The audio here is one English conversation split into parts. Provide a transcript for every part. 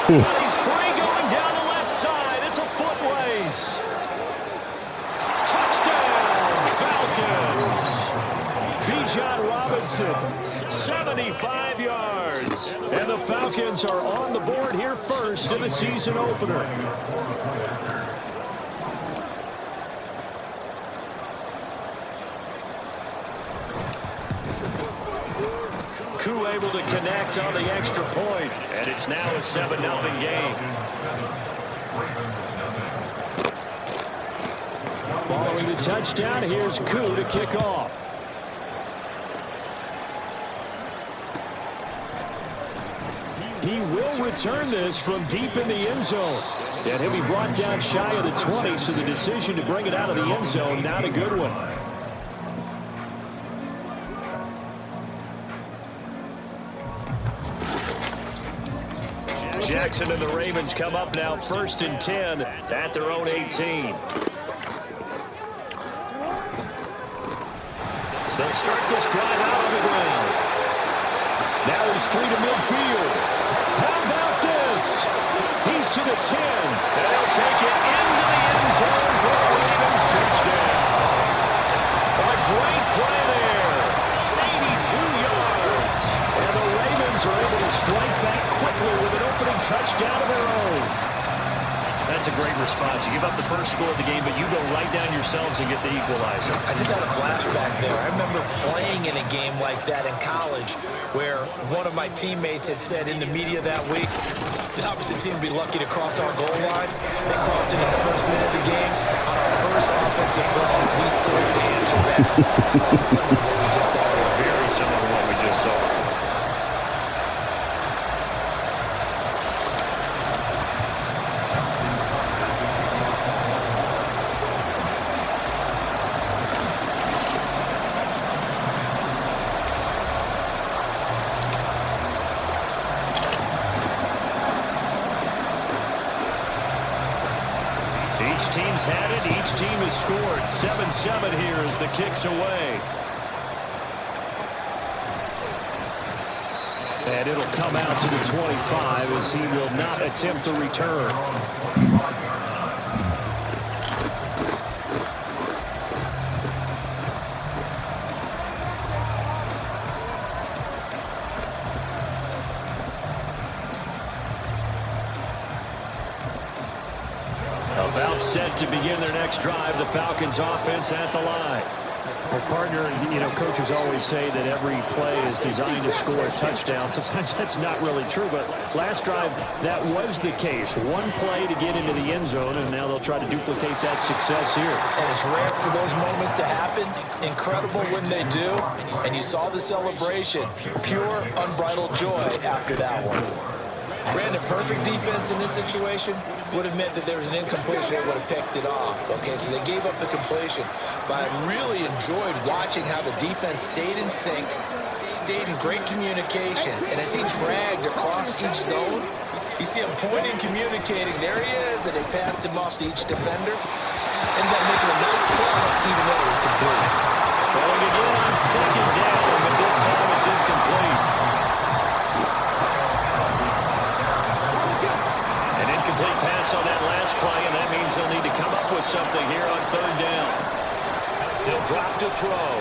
He's free going down the left side. It's a foot race. Touchdown, Falcons. Bijan Robinson, 75 yards. And the Falcons are on the board here first in the season opener. Koo able to connect on the extra point, and it's now a 7-0 game. Following the touchdown, here's Koo to kick off. He will return this from deep in the end zone. And he'll be brought down shy of the 20, so the decision to bring it out of the end zone, not a good one. Jackson and the Ravens come up now 1st and 10 at their own 18. They'll start this drive out on the ground. Now he's free to midfield. How about this? He's to the 10. They'll take it into the end zone for a Ravens touchdown. A great play there. 82 yards. And the Ravens are able to strike back quickly with an opening touchdown of their own. That's a great response. You give up the first score of the game, but you go right down yourselves and get the equalizer. I just had a flashback there. I remember playing in a game like that in college where one of my teammates had said in the media that week, the opposite team would be lucky to cross our goal line. They crossed it in the first minute of the game. On our first offensive play, we scored to answer that. Similar to what we just saw there. Very similar to what we just saw. Each team's had it. Each team has scored. 7-7 here as the kick's away. And it'll come out to the 25 as he will not attempt to return. About set to begin their next drive, the Falcons offense at the line. Well, partner, you know, coaches always say that every play is designed to score a touchdown. Sometimes that's not really true, but last drive, that was the case. One play to get into the end zone, and now they'll try to duplicate that success here. And it's rare for those moments to happen. Incredible when they do. And you saw the celebration. Pure, unbridled joy after that one. Brandon, perfect defense in this situation would have meant that there was an incompletion. They would have picked it off. Okay, so they gave up the completion. But I really enjoyed watching how the defense stayed in sync, stayed in great communication. And as he dragged across each zone, you see him pointing, communicating. There he is, and they passed him off to each defender. Ended up making a nice play, even though it was complete. Throwing again on 2nd down, but this time it's incomplete. Incomplete pass on that last play, and that means they'll need to come up with something here on 3rd down. He'll drop to throw.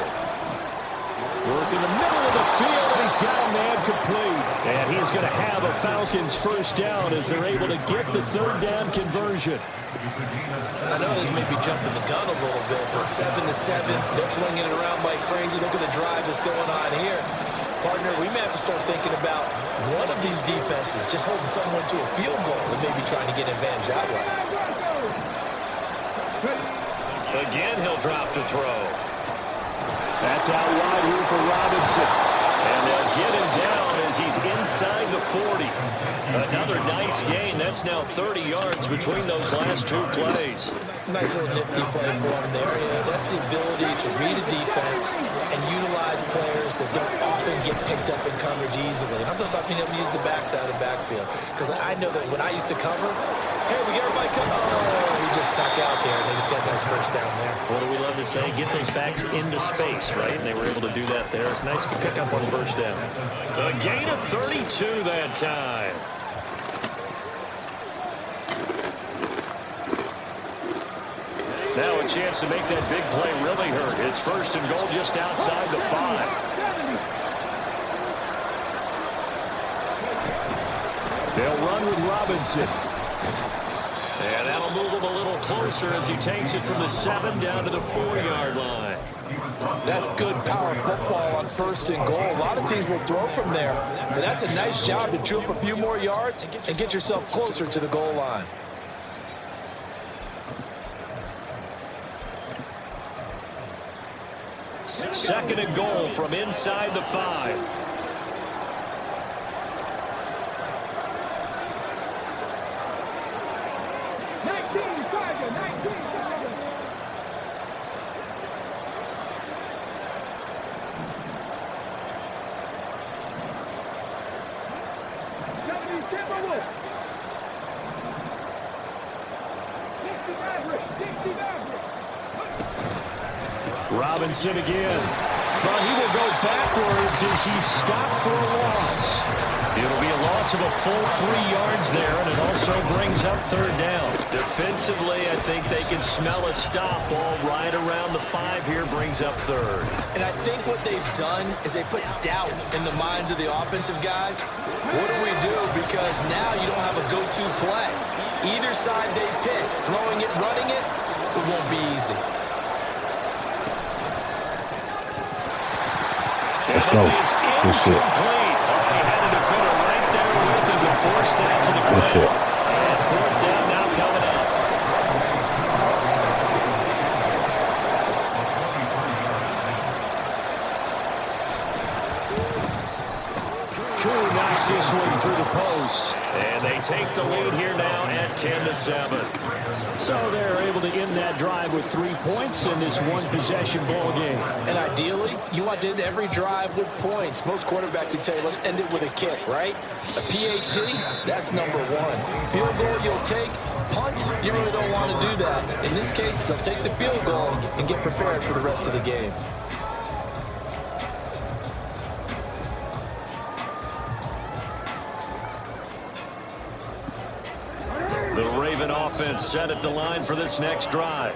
Work in the middle of the field, and he's got a man complete. And he's going to have a Falcons 1st down as they're able to get the 3rd down conversion. I know this may be jumping the gun a little bit, but 7-7, they're flinging it around like crazy. Look at the drive that's going on here. Partner, we may have to start thinking about one of these defenses just holding someone to a field goal and maybe trying to get an advantage that way. Again, he'll drop to throw. That's out wide here for Robinson. And they'll get him down as he's inside the 40. Another nice gain. That's now 30 yards between those last 2 plays. It's a nice little nifty play for him there. That's the ability to read a defense and utilize players that don't often get picked up in coverage easily. And I'm talking about being able to use the backside of the backfield. Because I know that when I used to cover, hey, we got everybody covered. Oh, he just stuck out there, and they just got a nice 1st down there. What do we love to say? Get those backs into space, right? And they were able to do that there. It's nice to pick up on 1st down. A gain of 32 that time. Now a chance to make that big play really hurt. It's first and goal just outside the 5. They'll run with Robinson. And that'll move him a little closer as he takes it from the 7 down to the 4-yard line. That's good power football on first and goal. A lot of teams will throw from there. So that's a nice job to chew up a few more yards and get yourself closer to the goal line. Second and goal from inside the 5. Robinson again. But he will go backwards as he's stopped for a loss. It'll be a loss of a full 3 yards there, and it also brings up third down. Defensively, I think they can smell a stop all right around the 5 here, brings up third. And I think what they've done is they put doubt in the minds of the offensive guys. What do we do? Because now you don't have a go-to play. Either side they pick, throwing it, running it, it won't be easy. Let's go. Good shit. He had a defender right there with him to force that to the ground. Good shit. And fourth down now coming up. Koo knocks this one through the post. And they take the lead here now at 10-7. So they're able to end that drive with 3 points in this one-possession ball game. And ideally, you want to end every drive with points. Most quarterbacks would tell you, let's end it with a kick, right? A PAT, that's number 1. Field goal you'll take. Punts, you really don't want to do that. In this case, they'll take the field goal and get prepared for the rest of the game. The Raven offense set at the line for this next drive.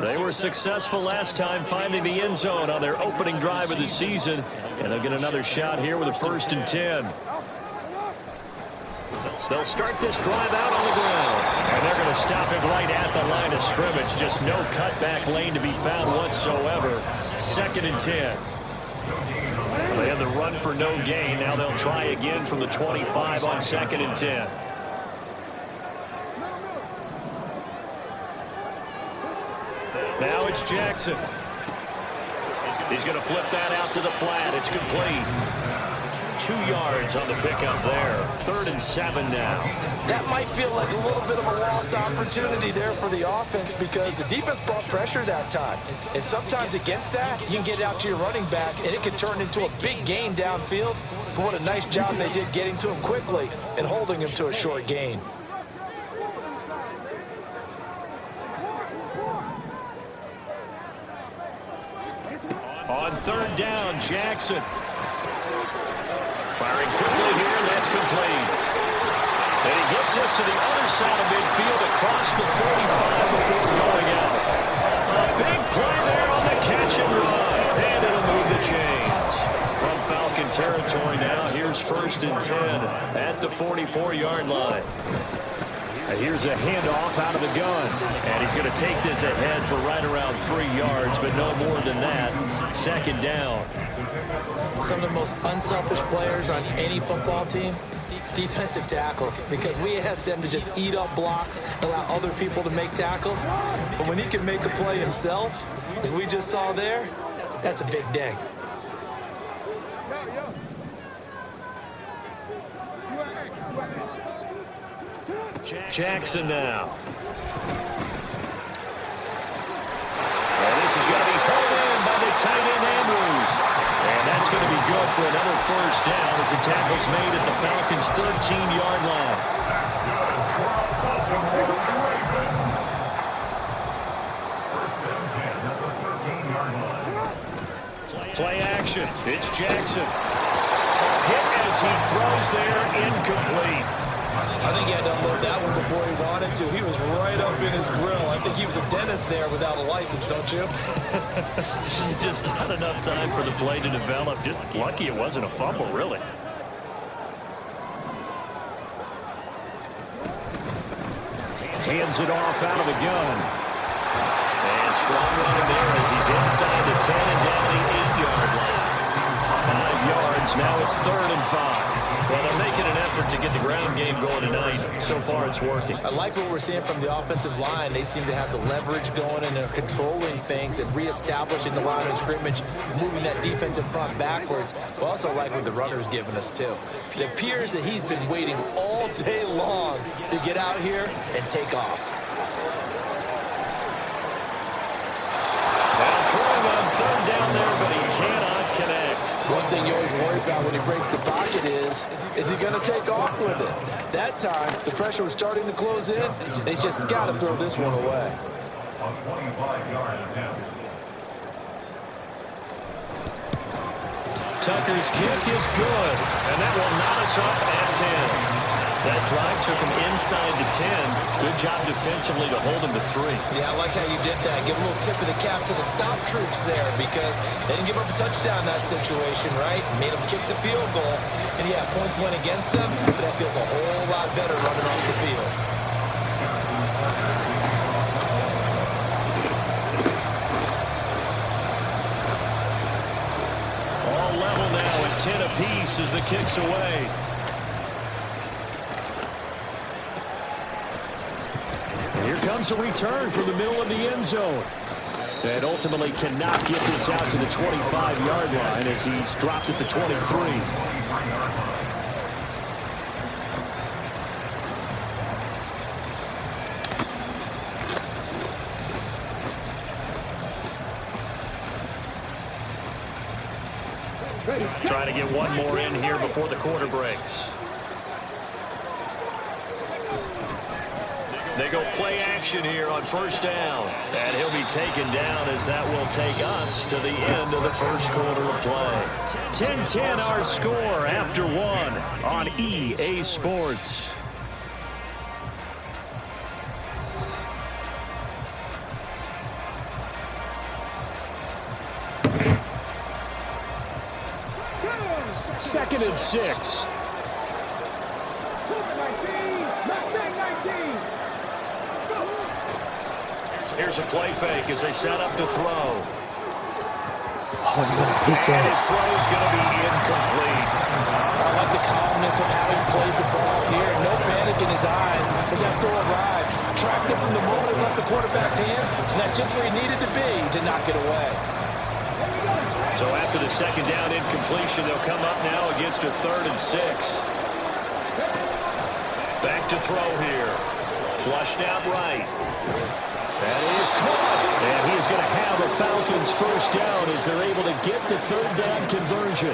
They were successful last time finding the end zone on their opening drive of the season, and they'll get another shot here with a 1st and 10. They'll start this drive out on the ground, and they're going to stop it right at the line of scrimmage. Just no cutback lane to be found whatsoever. 2nd and 10. They had the run for no gain. Now they'll try again from the 25 on 2nd and 10. Now it's Jackson. He's going to flip that out to the flat. It's complete. 2 yards on the pickup there. 3rd and 7 now. That might feel like a little bit of a lost opportunity there for the offense because the defense brought pressure that time. And sometimes against that, you can get out to your running back, and it can turn into a big gain downfield. But what a nice job they did getting to him quickly and holding him to a short gain. On 3rd down, Jackson. Firing quickly here, that's complete. And he gets this to the other side of midfield across the 45 before going out. A big play there on the catch and run. And it'll move the chains. From Falcon territory now, here's 1st and 10 at the 44-yard line. Here's a handoff out of the gun. And he's going to take this ahead for right around 3 yards, but no more than that. 2nd down. Some of the most unselfish players on any football team, defensive tackles, because we ask them to just eat up blocks, allow other people to make tackles. But when he can make a play himself, as we just saw there, that's a big day. Jackson now. And this is going to be pulled in by the tight end Andrews. And that's going to be good for another 1st down as the tackle's made at the Falcons' 13-yard line. Play action. It's Jackson. Hit as he throws there, incomplete. I think he had to unload that one before he wanted to. He was right up in his grill. I think he was a dentist there without a license, don't you? Just not enough time for the play to develop. Just lucky it wasn't a fumble, really. Hands it off out of the gun. And strong running there as he's inside the 10 and down the 8-yard line. 5 yards. Now it's 3rd and 5. Well, they're making an effort to get the ground game going tonight. So far, it's working. I like what we're seeing from the offensive line. They seem to have the leverage going, and they're controlling things and reestablishing the line of scrimmage, moving that defensive front backwards. I also like what the runner's giving us, too. It appears that he's been waiting all day long to get out here and take off. Now throwing on 3rd down there, but he cannot connect. One thing you always worry about when he breaks the pocket is he going to take off with it? That time, the pressure was starting to close in. They just got to throw this one away. On 25-yard attempt. Tucker's kick is good, and that will knot us up at 10. That drive took him inside the 10. Good job defensively to hold him to 3. Yeah, I like how you did that. Give a little tip of the cap to the stop troops there because they didn't give up a touchdown in that situation, right? Made them kick the field goal. And, yeah, points went against them, but that feels a whole lot better running off the field. All level now at 10 apiece as the kick's away. Here comes a return from the middle of the end zone. And ultimately cannot get this out to the 25-yard line as he's dropped at the 23. Trying to get one more in here before the quarter breaks. They go play action here on 1st down. And he'll be taken down as that will take us to the end of the 1st quarter of play. 10-10 our score after 1 on EA Sports. Second and 6. Here's a play fake as they set up to throw. And his throw is going to be incomplete. I like the calmness of how he played the ball here. No panic in his eyes as that throw arrived. Tracked it from the moment it left the quarterback's hand, and that's just where he needed to be to knock it away. So after the 2nd down incompletion, they'll come up now against a 3rd and 6. Back to throw here. Flushed out right. That is caught. And he is going to have a Falcons 1st down as they're able to get the 3rd down conversion.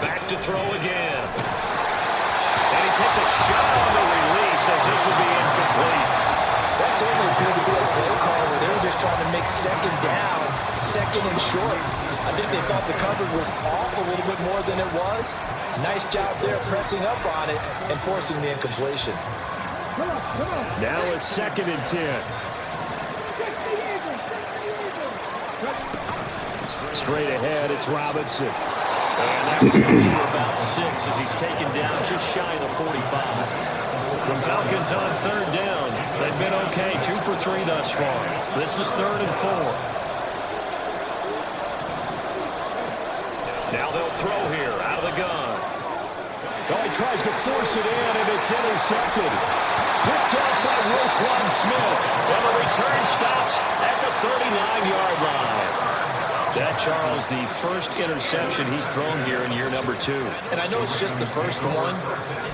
Back to throw again. And he takes a shot on the release as this will be incomplete. That certainly appeared to be a play call where they were just trying to make 2nd down, 2nd and short. I think they thought the coverage was off a little bit more than it was. Nice job there pressing up on it and forcing the incompletion. Now a 2nd and 10. Straight ahead, it's Robinson. And that was for about 6 as he's taken down just shy of the 45. The Falcons on 3rd down. They've been okay, 2 for 3 thus far. This is 3rd and 4. Now they'll throw here out of the gun. Oh, he tries to force it in, and it's intercepted. Picked off by Roquan Smith. And the return stops at the 39-yard line. That, Charles, the first interception he's thrown here in year number 2. And I know it's just the first one,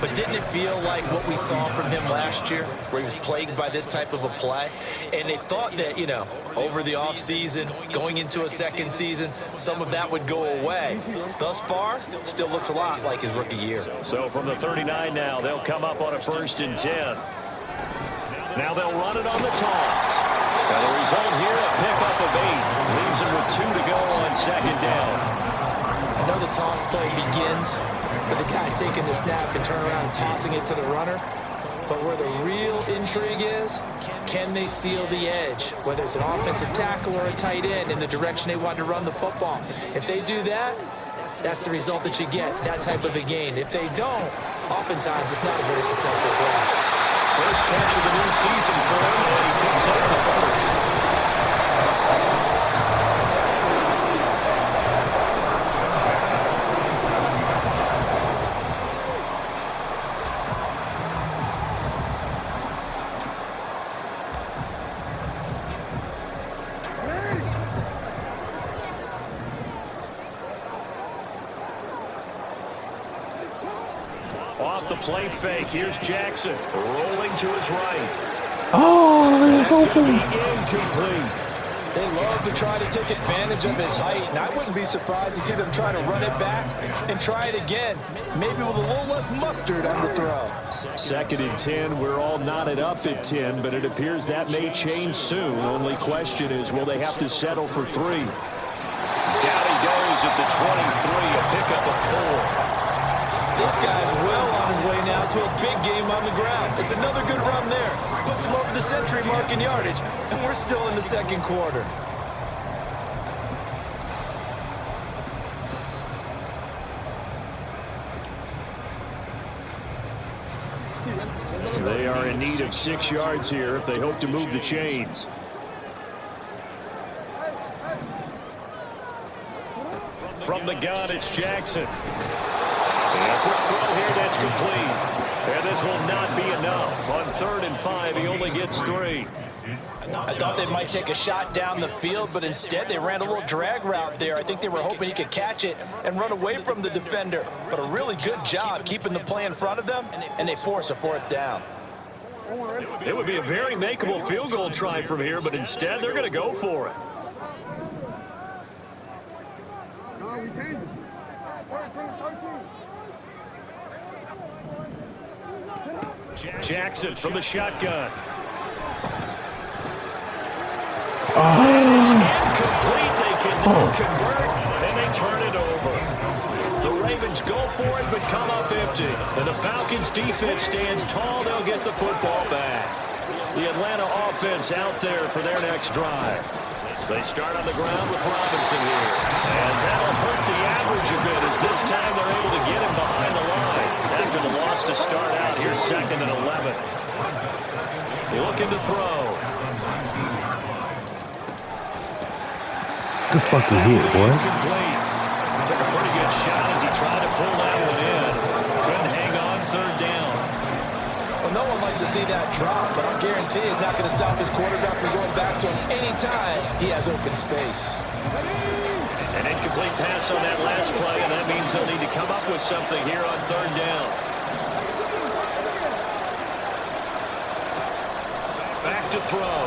but didn't it feel like what we saw from him last year, where he was plagued by this type of a play? And they thought that, you know, over the offseason, going into a 2nd season, some of that would go away. Thus far, still looks a lot like his rookie year. So from the 39 now, they'll come up on a 1st and 10. Now they'll run it on the toss. And the result here, a pickup of 8. Leaves him with 2 to go on 2nd down. I know the toss play begins with the guy taking the snap and turn around and tossing it to the runner. But where the real intrigue is, can they seal the edge? Whether it's an offensive tackle or a tight end in the direction they want to run the football. If they do that, that's the result that you get, that type of a gain. If they don't, oftentimes it's not a very successful play. First catch of the new season for him, and he picks up the first. Off the play fake, here's Jackson, rolling to his right. Oh, it's open. Incomplete. They love to try to take advantage of his height, and I wouldn't be surprised to see them try to run it back and try it again, maybe with a little less mustard on the throw. 2nd and 10, we're all knotted up at 10, but it appears that may change soon. Only question is, will they have to settle for 3? Down he goes at the 23, a pickup of 4. This guy's well on his way now to a big game on the ground. It's another good run there. Puts him over the century mark in yardage, and we're still in the 2nd quarter. They are in need of 6 yards here if they hope to move the chains. From the gun, it's Jackson. And a quick throw here, that's complete. And this will not be enough. On 3rd and 5, he only gets 3. I thought they might take a shot down the field, but instead they ran a little drag route there. I think they were hoping he could catch it and run away from the defender. But a really good job keeping the play in front of them, and they force a 4th down. It would be a very makeable field goal try from here, but instead they're going to go for it. Jackson from the shotgun. Incomplete. They can convert, and they turn it over. The Ravens go for it, but come up empty. And the Falcons defense stands tall. They'll get the football back. The Atlanta offense out there for their next drive. They start on the ground with Robinson here. And that'll hurt the average a bit, as this time they're able to get him behind the line. After the loss to start out, here's 2nd and 11. Looking to throw. Good fucking hit, boy. Incomplete. Took a pretty good shot as he tried to pull that one in. Couldn't hang on 3rd down. Well, no one likes to see that drop, but I'll guarantee he's not going to stop his quarterback from going back to him anytime he has open space. An incomplete pass on that last play, and that means they'll need to come up with something here on 3rd down. Back to throw.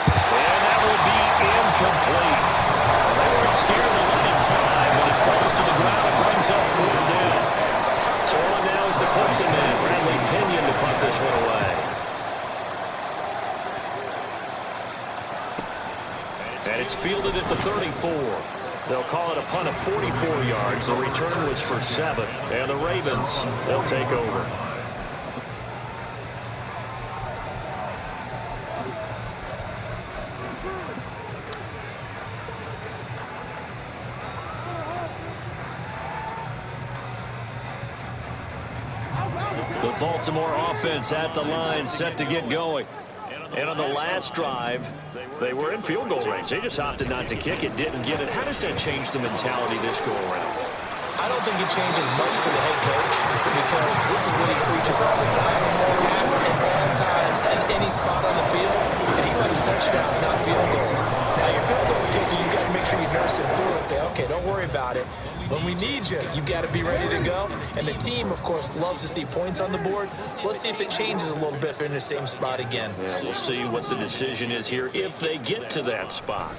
And that will be incomplete. They weren't scared to let him fly, but it falls to the ground and brings up 4th down. So on now is the Clemson man, Bradley Pinion, to punt this one away. And it's fielded at the 34. They'll call it a punt of 44 yards. The return was for 7. And the Ravens, they'll take over. The Baltimore offense at the line, set to get going. And on the last drive, they were in field goal range. They just opted not to kick it, didn't get it. How does that change the mentality this go around? I don't think it changes much for the head coach, because this is what he preaches all the time. Attack at all times at any spot on the field, and he likes touchdowns, not field goals. Now, your field goal kicker, you got to make sure you nurse him through and say, okay, don't worry about it. When we need you, you got to be ready to go. And the team, of course, loves to see points on the board. So let's see if it changes a little bit if they're in the same spot again. Yeah, we'll see what the decision is here if they get to that spot.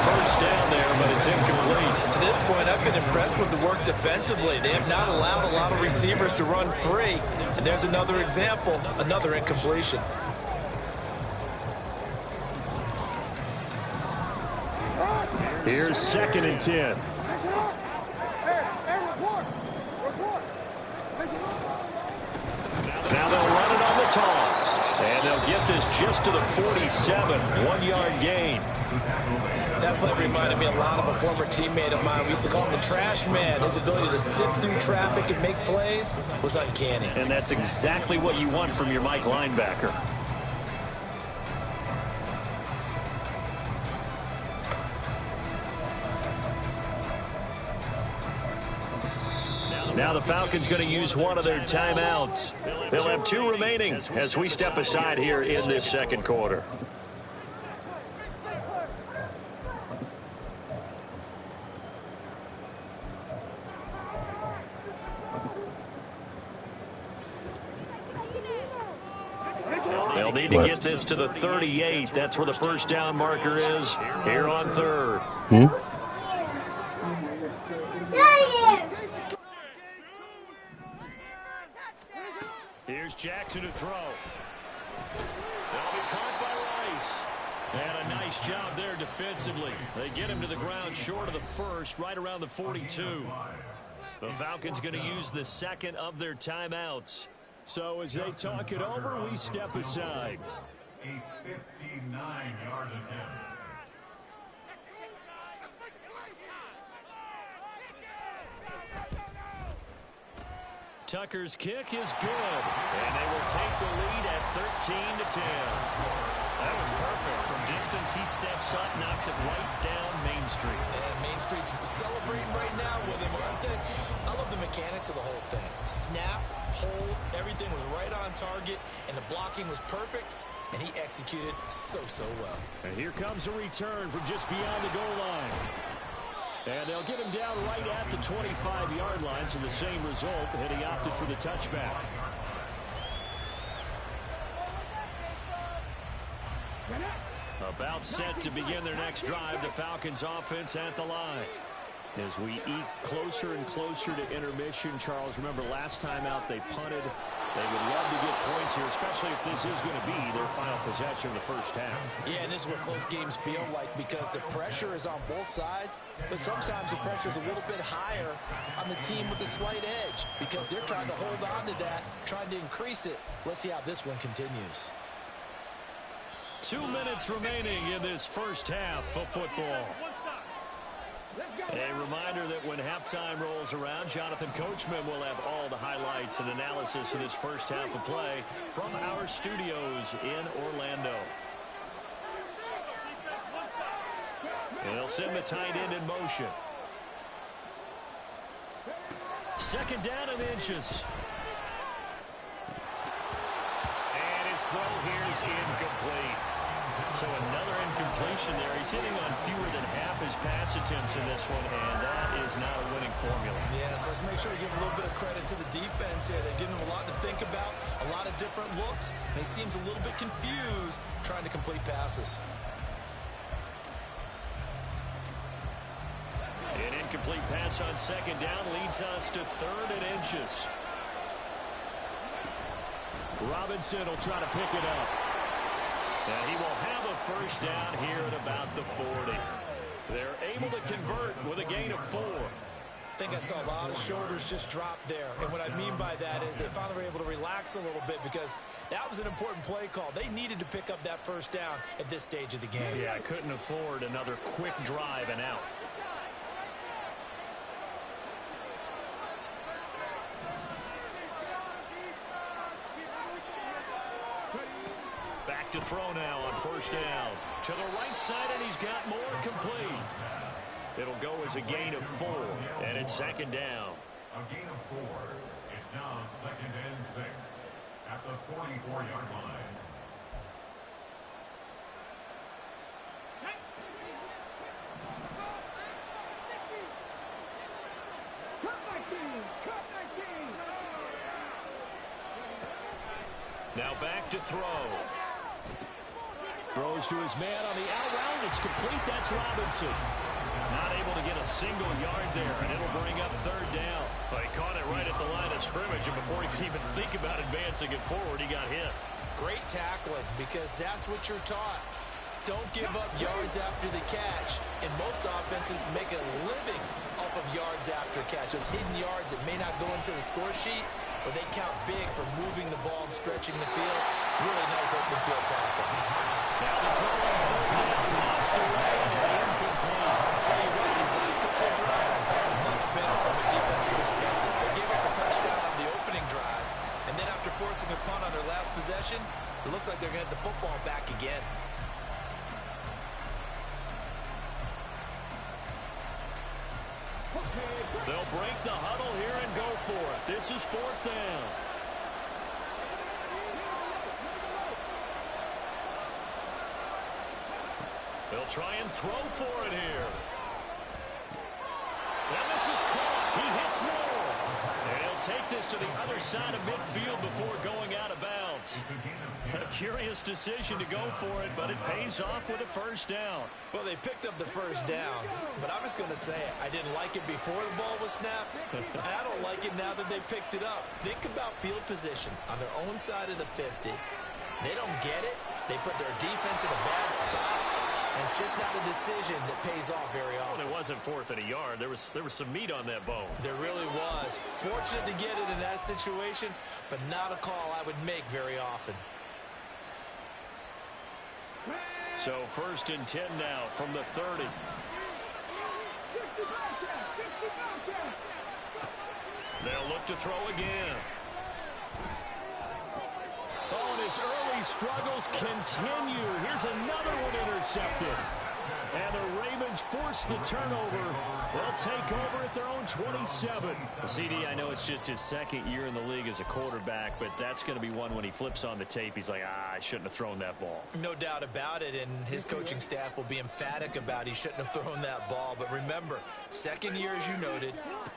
First down there, but it's incomplete. To this point, I've been impressed with the work defensively. They have not allowed a lot of receivers to run free. And there's another example, another incompletion. Here's 2nd and 10. Now they'll run it on the toss. And they'll get this just to the 47, 1-yard gain. That play reminded me a lot of a former teammate of mine. We used to call him the trash man. His ability to sift through traffic and make plays was uncanny. And that's exactly what you want from your Mike linebacker. Now the Falcons going to use one of their timeouts. They'll have 2 remaining as we step aside here in this 2nd quarter. They'll need to get this to the 38. That's where the first down marker is here on 3rd. Here's Jackson to throw. They'll be caught by Rice. And a nice job there defensively. They get him to the ground short of the first, right around the 42. The Falcons going to use the 2nd of their timeouts. So as they talk it over, we step aside. A 59-yard attempt. Tucker's kick is good, and they will take the lead at 13-10. That was perfect. From distance, he steps up, knocks it right down Main Street. And Main Street's celebrating right now with him, aren't they? I love the mechanics of the whole thing. Snap, hold, everything was right on target, and the blocking was perfect, and he executed so well. And here comes a return from just beyond the goal line. And they'll get him down right at the 25-yard line, so the same result, and he opted for the touchback. About set to begin their next drive, the Falcons offense at the line. As we eke closer and closer to intermission, Charles, remember last time out they punted. They would love to get points here, especially if this is going to be their final possession of the first half. Yeah, and this is what close games feel like because the pressure is on both sides, but sometimes the pressure is a little bit higher on the team with the slight edge because they're trying to hold on to that, trying to increase it. Let's see how this one continues. 2 minutes remaining in this first half of football. A reminder that when halftime rolls around, Jonathan Coachman will have all the highlights and analysis of this first half of play from our studios in Orlando. And they'll send the tight end in motion. 2nd down and inches. And his throw here is incomplete. So another incompletion there. He's hitting on fewer than half his pass attempts in this one, and that is not a winning formula. Yes, let's make sure we give a little bit of credit to the defense here. They're giving him a lot to think about, a lot of different looks, and he seems a little bit confused trying to complete passes. An incomplete pass on 2nd down leads us to 3rd and inches. Robinson will try to pick it up. And he will have a first down here at about the 40. They're able to convert with a gain of 4. I think I saw a lot of shoulders just drop there. And what I mean by that is they finally were able to relax a little bit because that was an important play call. They needed to pick up that first down at this stage of the game. Yeah, couldn't afford another quick drive and out. Back to throw now on first down. To the right side, and he's got more complete. It'll go as a gain of 4, and it's 2nd down. A gain of 4. It's now 2nd and 6 at the 44-yard line. Now back to throw. Throws to his man on the out route. It's complete. That's Robinson. Not able to get a single yard there, and it'll bring up 3rd down. But he caught it right at the line of scrimmage, and before he could even think about advancing it forward, he got hit. Great tackling because that's what you're taught. Don't give up yards after the catch. And most offenses make a living off of yards after catch. Those hidden yards that may not go into the score sheet, but they count big for moving the ball and stretching the field. Really nice open field tackle. Now the throw on third down, knocked away and incomplete. I'll tell you what, these last couple of drives, much better from a defensive perspective. They gave up a touchdown on the opening drive, and then after forcing a punt on their last possession, it looks like they're going to get the football back again. They'll break the huddle here and go for it. This is fourth down. They'll try and throw for it here. And this is caught. He hits Moore. And he'll take this to the other side of midfield before going out of bounds. A curious decision to go for it, but it pays off with a first down. Well, they picked up the first down, but I'm just going to say it. I didn't like it before the ball was snapped, and I don't like it now that they picked it up. Think about field position on their own side of the 50. They don't get it. They put their defense in a bad spot, and it's just not a decision that pays off very often. Well, it wasn't fourth and a yard. There was some meat on that bone. There really was. Fortunate to get it in that situation, but not a call I would make very often. So first and 10 now from the 30. They'll look to throw again. Oh, and his early struggles continue. Here's another one intercepted. And the Ravens force the turnover. They'll take over at their own 27. CD, I know it's just his second year in the league as a quarterback, but that's going to be one when he flips on the tape. He's like, I shouldn't have thrown that ball. No doubt about it, and his coaching staff will be emphatic about he shouldn't have thrown that ball. But remember, second year, as you noted,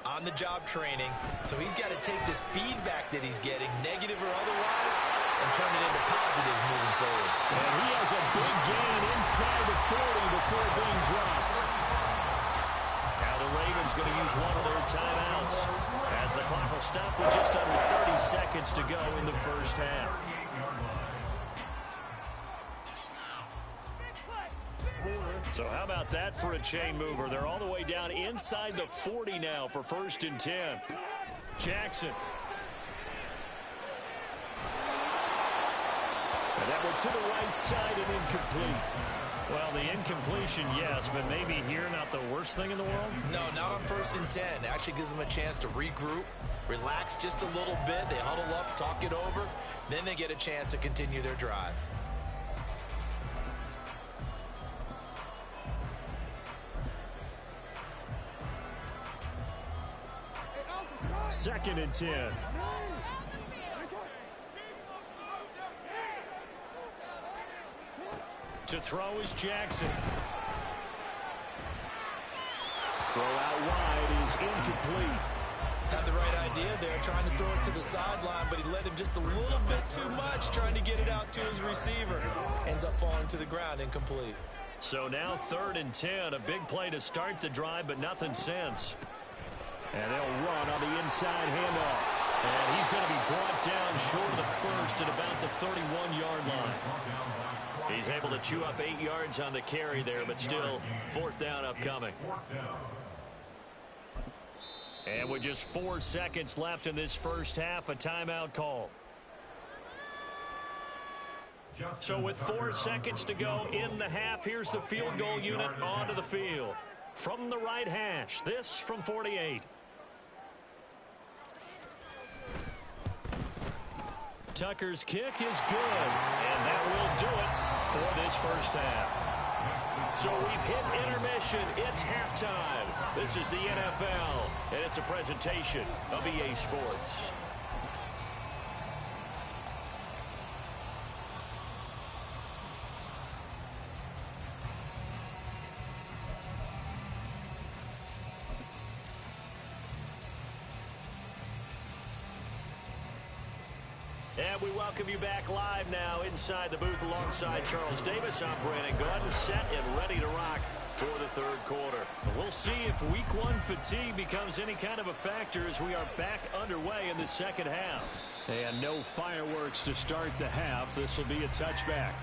on-the-job training. So he's got to take this feedback that he's getting, negative or otherwise, and turn it into positives moving forward. And he has a big gain inside the 40 before being dropped. Now the Ravens going to use one of their timeouts as the clock will stop with just under 30 seconds to go in the first half. So how about that for a chain mover? They're all the way down inside the 40 now for first and 10. Jackson. And that one to the right side and incomplete. Well, the incompletion, yes, but maybe here not the worst thing in the world? No, not on first and 10. Actually gives them a chance to regroup, relax just a little bit. They huddle up, talk it over. Then they get a chance to continue their drive. Second and 10. To throw is Jackson. Throw out wide is incomplete. Had the right idea there, trying to throw it to the sideline, but he led him just a little bit too much, trying to get it out to his receiver. Ends up falling to the ground, incomplete. So now third and 10, a big play to start the drive, but nothing since. And they'll run on the inside handoff. And he's going to be brought down short of the first at about the 31-yard line. He's able to chew up 8 yards on the carry there, but still fourth down upcoming. And with just 4 seconds left in this first half, a timeout call. So with 4 seconds to go in the half, here's the field goal unit onto the field. From the right hash, this from 48. Tucker's kick is good, and that will do it for this first half. So we've hit intermission. It's halftime. This is the NFL, and it's a presentation of EA Sports. And we welcome you back live now inside the booth alongside Charles Davis. I'm Brandon Gordon, set and ready to rock for the third quarter. We'll see if week one fatigue becomes any kind of a factor as we are back underway in the second half. And no fireworks to start the half. This will be a touchback.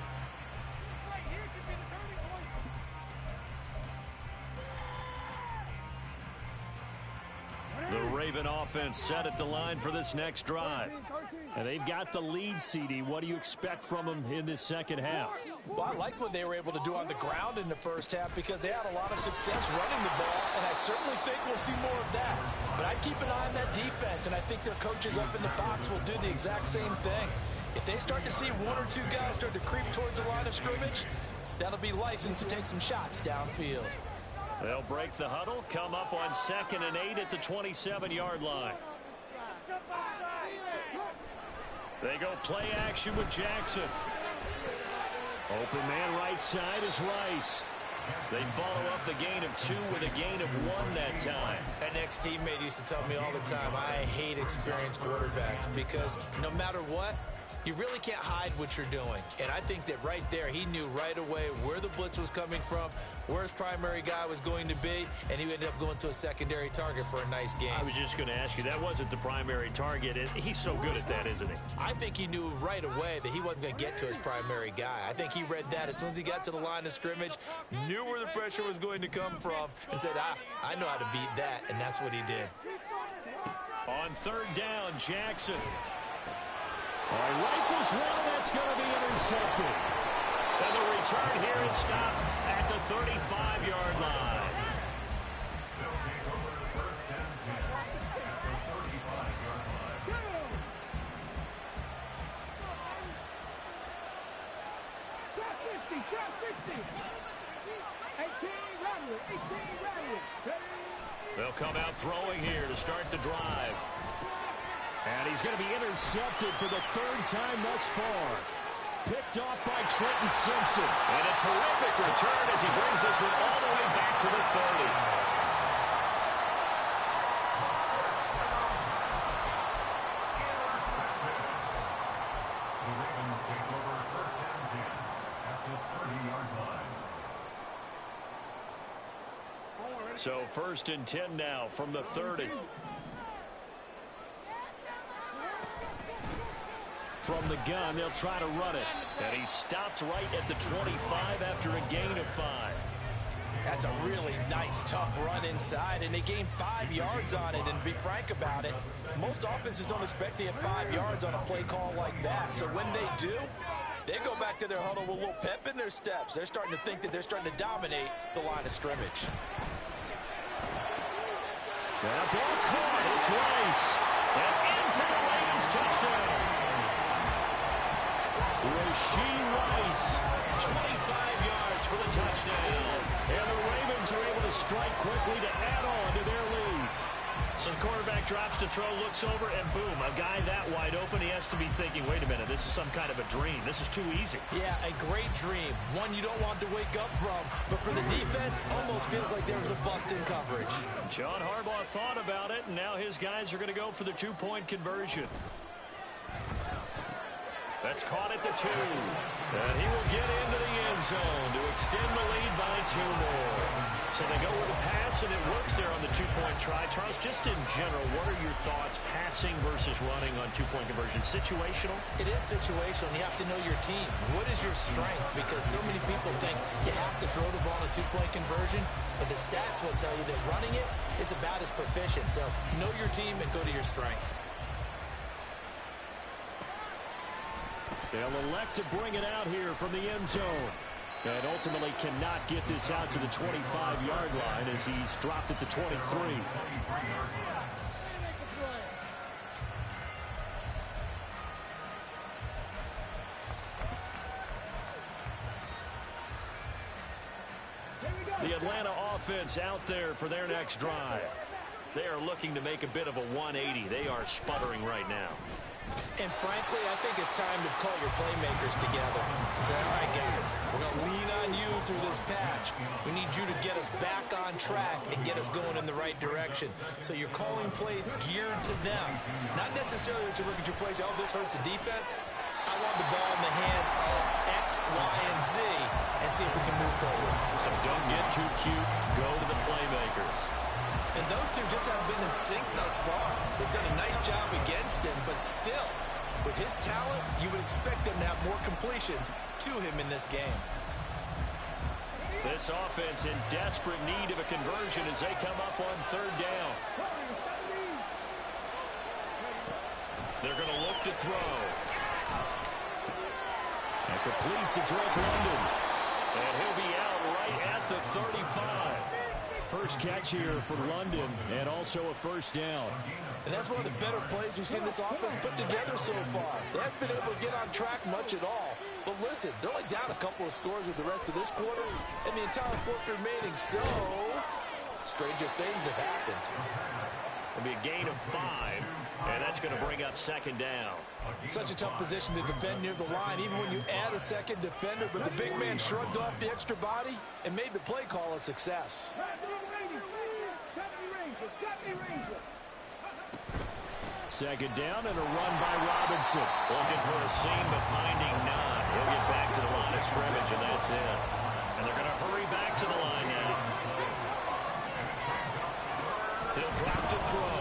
The Raven offense set at the line for this next drive. And they've got the lead, CD. What do you expect from them in this second half? Well, I like what they were able to do on the ground in the first half because they had a lot of success running the ball, and I certainly think we'll see more of that. But I'd keep an eye on that defense, and I think their coaches up in the box will do the exact same thing. If they start to see one or two guys start to creep towards the line of scrimmage, that'll be licensed to take some shots downfield. They'll break the huddle, come up on 2nd and 8 at the 27-yard line. They go play action with Jackson. Open man right side is Rice. They follow up the gain of 2 with a gain of 1 that time. An ex-teammate used to tell me all the time, I hate experienced quarterbacks because no matter what, you really can't hide what you're doing. And I think that right there, he knew right away where the blitz was coming from, where his primary guy was going to be, and he ended up going to a secondary target for a nice game. I was just going to ask you, that wasn't the primary target. And he's so good at that, isn't he? I think he knew right away that he wasn't going to get to his primary guy. I think he read that as soon as he got to the line of scrimmage, knew where the pressure was going to come from, and said, I know how to beat that, and that's what he did. On 3rd down, Jackson. Rifles one, that's going to be intercepted. And the return here is stopped at the 35-yard line. They'll take over 1st and 10 at the 35-yard line. Shot 50. 18 Ravens. They'll come out throwing here to start the drive. And he's going to be intercepted for the 3rd time thus far. Picked off by Trenton Simpson. And a terrific return as he brings this one all the way back to the 30. The Ravens take over 1st and 10 at the 30-yard line. So 1st and 10 now from the 30. From the gun, they'll try to run it. And he stopped right at the 25 after a gain of 5. That's a really nice, tough run inside, and they gained 5 yards on it. And to be frank about it, most offenses don't expect to get 5 yards on a play call like that. So when they do, they go back to their huddle with a little pep in their steps. They're starting to think that they're starting to dominate the line of scrimmage. And a ball caught. It's Rice. And in for the Ravens touchdown. Rasheed Rice, 25 yards for the touchdown. and the Ravens are able to strike quickly to add on to their lead. So the quarterback drops to throw, looks over, and boom, a guy that wide open, he has to be thinking, wait a minute, this is some kind of a dream. This is too easy. Yeah, a great dream. One you don't want to wake up from. But for the defense, almost feels like there was a bust in coverage. John Harbaugh thought about it, and now his guys are going to go for the 2-point conversion. That's caught at the 2. And he will get into the end zone to extend the lead by 2 more. So they go with a pass, and it works there on the 2-point try. Charles, just in general, what are your thoughts passing versus running on 2-point conversion? Situational? It is situational. You have to know your team. What is your strength? Because so many people think you have to throw the ball in a 2-point conversion, but the stats will tell you that running it is about as proficient. So know your team and go to your strength. They'll elect to bring it out here from the end zone. And ultimately cannot get this out to the 25-yard line as he's dropped at the 23. The Atlanta offense out there for their next drive. They are looking to make a bit of a 180. They are sputtering right now. And frankly, I think it's time to call your playmakers together and say, all right, guys, we're going to lean on you through this patch. We need you to get us back on track and get us going in the right direction. So you're calling plays geared to them. Not necessarily that you look at your plays, oh, this hurts the defense. I want the ball in the hands of X, Y, and Z and see if we can move forward. So don't get too cute. Go to the playmakers. And those two just haven't been in sync thus far. They've done a nice job against him, but still, with his talent, you would expect them to have more completions to him in this game. This offense in desperate need of a conversion as they come up on 3rd down. They're going to look to throw. And complete to Drake London. And he'll be out right at the 35. First catch here for London, and also a first down. And that's one of the better plays we've seen this offense put together so far. They haven't been able to get on track much at all. But listen, they're only down a couple of scores with the rest of this quarter and the entire fourth remaining. So, stranger things have happened. It'll be a gain of 5, and that's going to bring up second down. Such a tough position to defend near the line, even when you add a second defender. But the big man shrugged off the extra body and made the play call a success. Second down and a run by Robinson. Looking for a seam, but finding none. He'll get back to the line of scrimmage, and that's it. And they're going to hurry back to the line now. He'll drop to throw.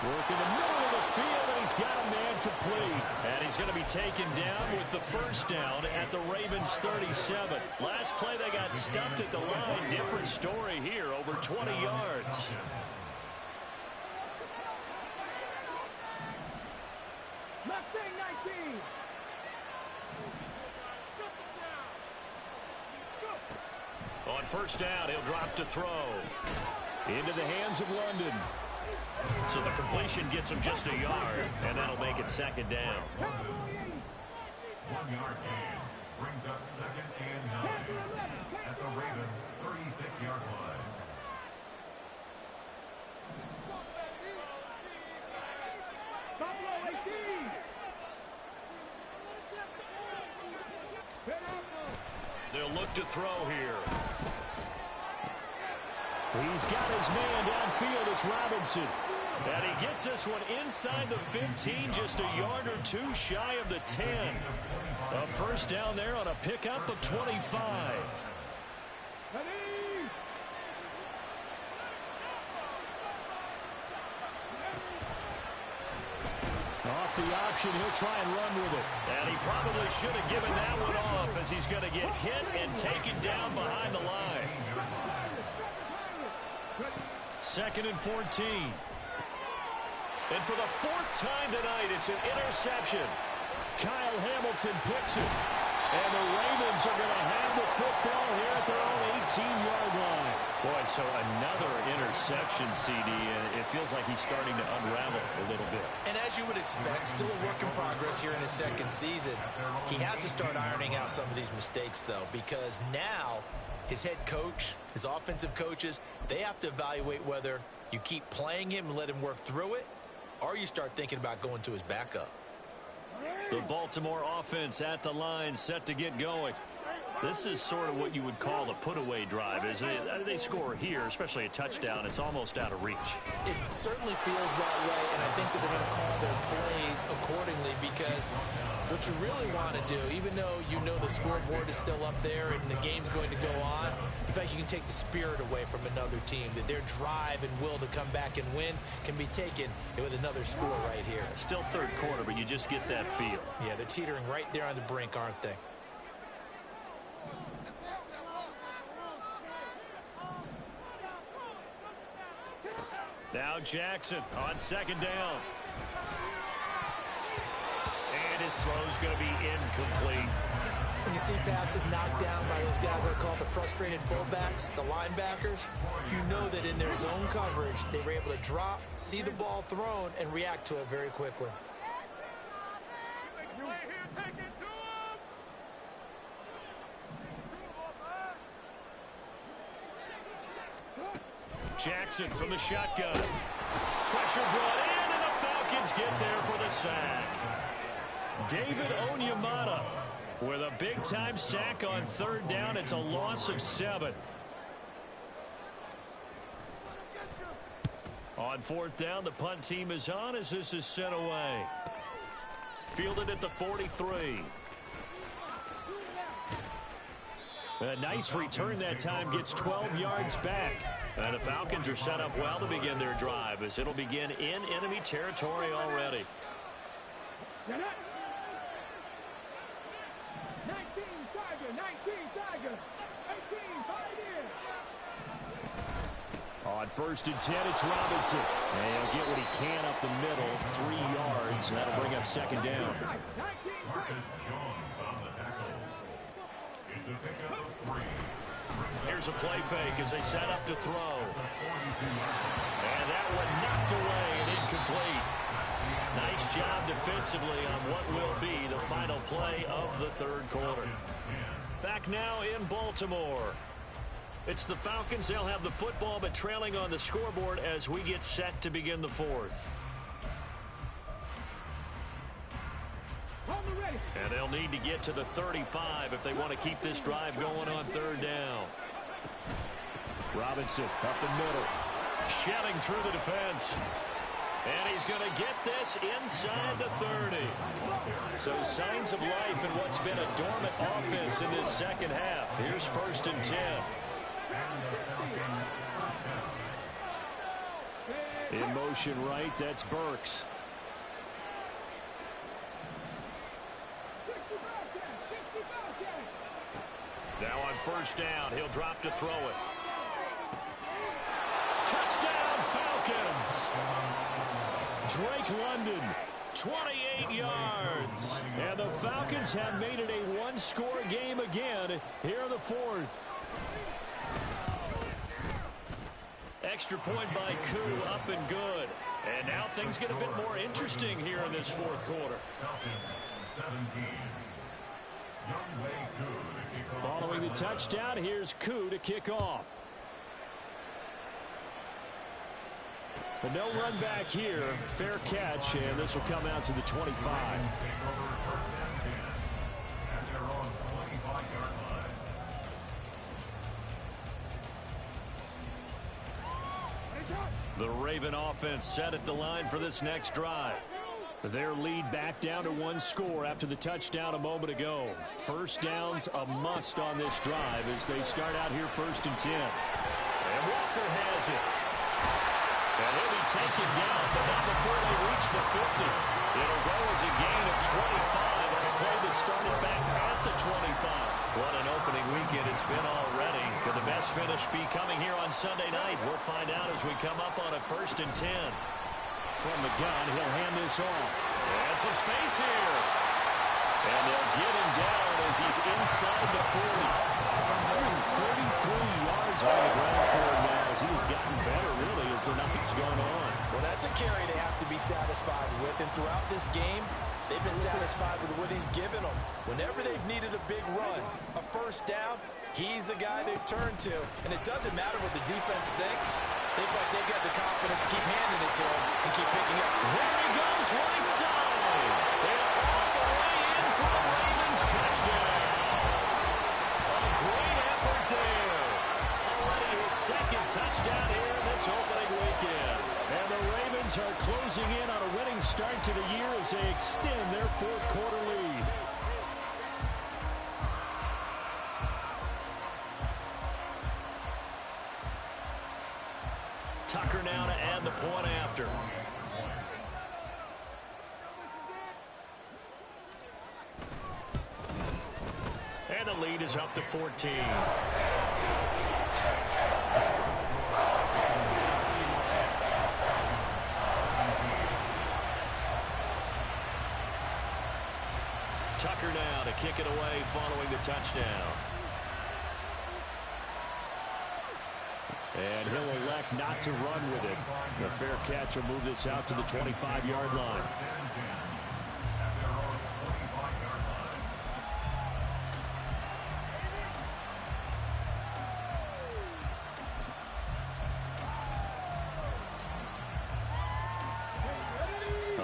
Work in the middle of the field, and he's got a man complete. And he's going to be taken down with the first down at the Ravens 37. Last play, they got stuffed at the line. Different story here, over 20 yards. Mustang 19. On first down, he'll drop to throw. Into the hands of London. So the completion gets him just a yard, and that'll make it second down. 1 yard gain brings up second and 9 at the Ravens' 36-yard line. They'll look to throw here. He's got his man downfield. It's Robinson. And he gets this one inside the 15, just a yard or two shy of the 10. A first down there on a pickup of 25. Off the option, he'll try and run with it. And he probably should have given that one off, as he's going to get hit and taken down behind the line. Second and 14. And for the fourth time tonight, it's an interception. Kyle Hamilton picks it. And the Ravens are going to have the football here at their own 18-yard line. Boy, so another interception, CD, and it feels like he's starting to unravel a little bit. And as you would expect, still a work in progress here in his second season. He has to start ironing out some of these mistakes, though, because now his head coach, his offensive coaches, they have to evaluate whether you keep playing him and let him work through it, or you start thinking about going to his backup. The Baltimore offense at the line, set to get going. This is sort of what you would call a put-away drive, isn't it? They score here, especially a touchdown. It's almost out of reach. It certainly feels that way, and I think that they're going to call their plays accordingly, because what you really want to do, even though you know the scoreboard is still up there and the game's going to go on, in fact, you can take the spirit away from another team, that their drive and will to come back and win can be taken with another score right here. Still third quarter, but you just get that feel. Yeah, they're teetering right there on the brink, aren't they? Now Jackson on second down. And his throw's going to be incomplete. When you see passes knocked down by those guys I call the frustrated fullbacks, the linebackers, you know that in their zone coverage, they were able to drop, see the ball thrown, and react to it very quickly. Jackson from the shotgun. Pressure brought in, and the Falcons get there for the sack. David Onyemata with a big-time sack on third down. It's a loss of 7. On fourth down, the punt team is on as this is sent away. Fielded at the 43. A nice return that time, gets 12 yards back. And the Falcons are set up well to begin their drive, as it'll begin in enemy territory already. 19 Tiger, 19 Tiger, 18 fight in. On 1st and 10, it's Robinson. And he'll get what he can up the middle, 3 yards, and that'll bring up 2nd down. Marcus Jones on the tackle. It's a pickup of 3. Here's a play fake as they set up to throw. And that one knocked away and incomplete. Nice job defensively on what will be the final play of the 3rd quarter. Back now in Baltimore. It's the Falcons. They'll have the football, but trailing on the scoreboard as we get set to begin the 4th. And they'll need to get to the 35 if they want to keep this drive going on 3rd down. Robinson up the middle, shelling through the defense. And he's going to get this inside the 30. So signs of life in what's been a dormant offense in this 2nd half. Here's 1st and 10. In motion right, that's Burks. Now on 1st down, he'll drop to throw it. Touchdown, Falcons! Drake London, 28 yards. And the Falcons have made it a 1-score game again here in the 4th. Extra point by Koo, up and good. And now things get a bit more interesting here in this 4th quarter. Following the touchdown, here's Koo to kick off. But no run back here. Fair catch, and this will come out to the 25. The Raven offense set at the line for this next drive. Their lead back down to 1 score after the touchdown a moment ago. 1st down's a must on this drive as they start out here 1st and 10. And Walker has it. And he'll be taken down, but not before they reach the 50. It'll go as a gain of 25 on a play that started back at the 25. What an opening weekend it's been already. Could the best finish be coming here on Sunday night? We'll find out as we come up on a 1st and 10. From the gun, he'll hand this off. And some space here. And they'll get him down as he's inside the 40. 133 yards on the ground for him now as he has gotten better, really, as the night's gone on. Well, that's a carry they have to be satisfied with. And throughout this game, they've been satisfied with what he's given them. Whenever they've needed a big run, a 1st down, he's the guy they've turned to. And it doesn't matter what the defense thinks. They've got the confidence to keep handing it to him and keep picking up. There he goes, right side. And all the way in for the Ravens touchdown. A great effort there. Already his 2nd touchdown here this opening weekend. And the Ravens are closing in on a winning start to the year as they extend their 4th quarter lead. Tucker now to add the point after. And the lead is up to 14. Tucker now to kick it away following the touchdown. And he'll elect not to run with it. The fair catch will move this out to the 25-yard line.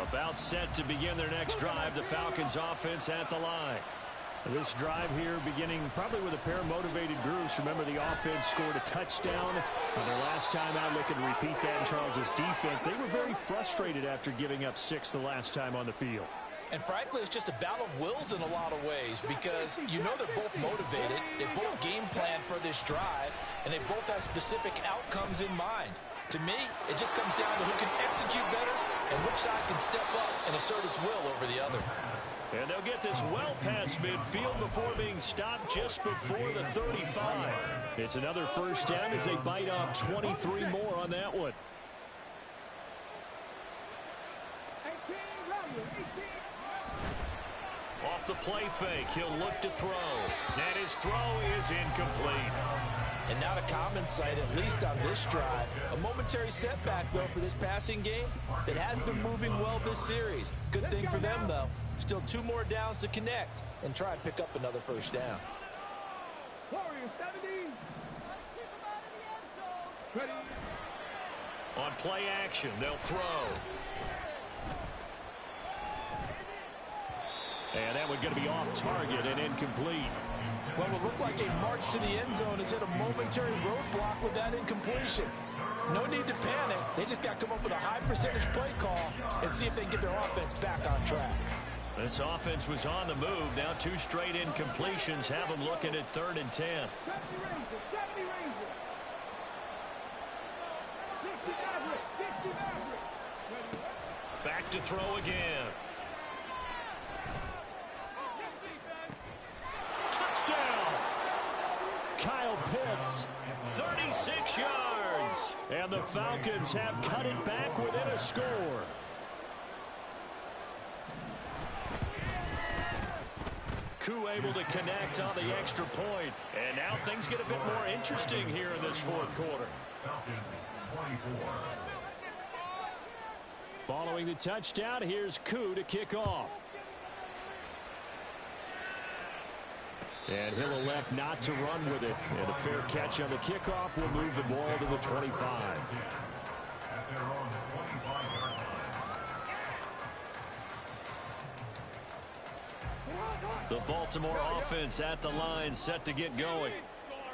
About set to begin their next drive, the Falcons offense at the line. This drive here beginning probably with a pair of motivated groups. Remember, the offense scored a touchdown their last time out. Looking to repeat that in Charles's defense. They were very frustrated after giving up 6 the last time on the field. And frankly, it's just a battle of wills in a lot of ways because you know they're both motivated. They both game plan for this drive, and they both have specific outcomes in mind. To me, it just comes down to who can execute better and which side can step up and assert its will over the other. And they'll get this well past midfield before being stopped just before the 35. It's another first down as they bite off 23 more on that one. 18, Off the play fake, he'll look to throw. And his throw is incomplete. And not a common sight, at least on this drive. A momentary setback, though, for this passing game that has been moving well this series. Good thing for them, though. Still 2 more downs to connect and try and pick up another first down. Warriors 70. Ready. On play action, they'll throw. And that one's going to be off target and incomplete. Well, it looked like a march to the end zone has hit a momentary roadblock with that incompletion. No need to panic. They just got to come up with a high percentage play call and see if they can get their offense back on track. This offense was on the move. Now 2 straight incompletions have them looking at 3rd and 10. 70 Rangers. 70 Rangers. 60 Maverick. 60 Maverick. Ready. Back to throw again. Touchdown! Kyle Pitts, 36 yards. And the Falcons have cut it back within a score. Koo able to connect on the extra point. And now things get a bit more interesting here in this 4th quarter. Following the touchdown, here's Koo to kick off. And he'll elect not to run with it. And a fair catch on the kickoff will move the ball to the 25. The Baltimore offense at the line, set to get going.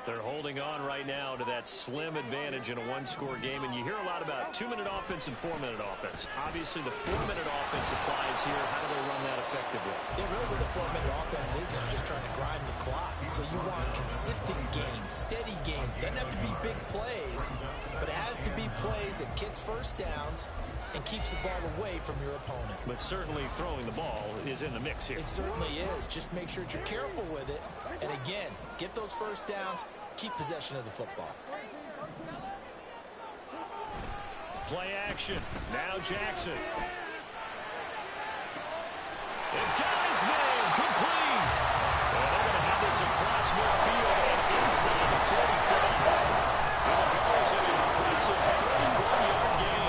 They're holding on right now to that slim advantage in a 1-score game. And you hear a lot about 2-minute offense and 4-minute offense. Obviously, the 4-minute offense applies here. How do they run that effectively? Yeah, really what the 4-minute offense is just trying to grind the clock. So you want consistent gains, steady gains. Doesn't have to be big plays, but it has to be plays that gets first downs and keeps the ball away from your opponent. But certainly throwing the ball is in the mix here. It certainly is. Just make sure that you're careful with it. And again, get those first downs, keep possession of the football. Play action. Now Jackson. And got his man complete. And they're going to have this across midfield and inside the 45. And it goes an impressive 31-yard gain.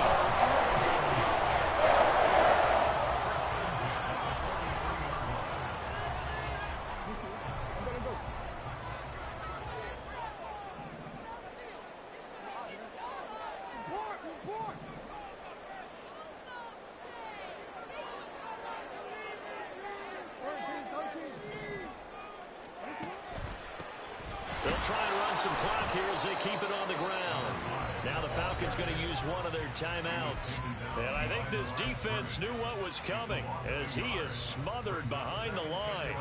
They'll try and run some clock here as they keep it on the ground. Now the Falcons going to use one of their timeouts. And I think this defense knew what was coming as he is smothered behind the line.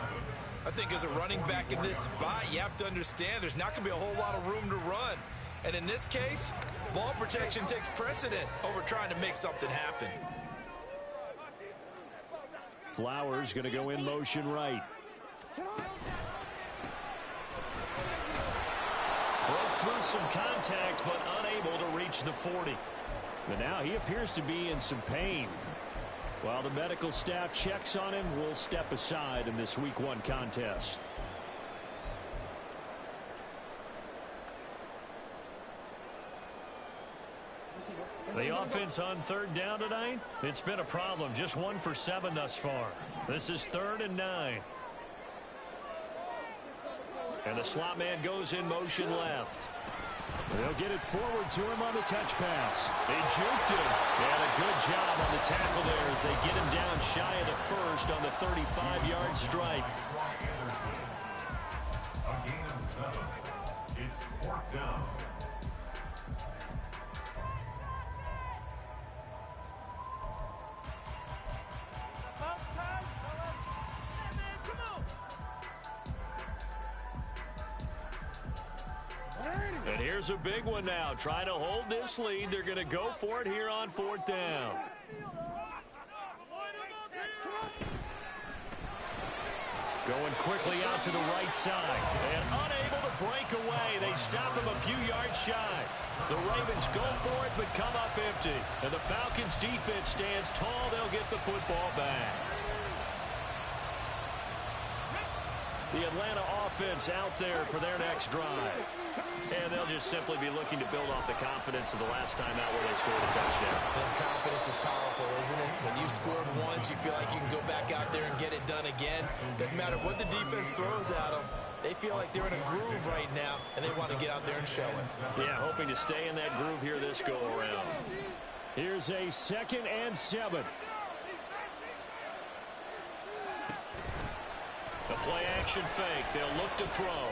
I think as a running back in this spot, you have to understand there's not going to be a whole lot of room to run. And in this case, ball protection takes precedent over trying to make something happen. Flowers going to go in motion right. Broke through some contact, but unable to reach the 40. But now he appears to be in some pain. While the medical staff checks on him, we'll step aside in this Week 1 contest. The offense on 3rd down tonight, it's been a problem. Just 1 for 7 thus far. This is 3rd and 9. And the slot man goes in motion left. They'll get it forward to him on the touch pass. They juked him. And a good job on the tackle there as they get him down shy of the first on the 35-yard strike. A gain of 7. It's 4th down. And here's a big one now. Trying to hold this lead. They're going to go for it here on 4th down. Going quickly out to the right side. And unable to break away. They stop him a few yards shy. The Ravens go for it but come up empty. And the Falcons defense stands tall. They'll get the football back. The Atlanta offense out there for their next drive. And they'll just simply be looking to build off the confidence of the last time out where they scored a touchdown. And confidence is powerful, isn't it? When you've scored once, you feel like you can go back out there and get it done again. Doesn't matter what the defense throws at them. They feel like they're in a groove right now, and they want to get out there and show it. Yeah, hoping to stay in that groove here this go-around. Here's a 2nd and 7. The play-action fake. They'll look to throw.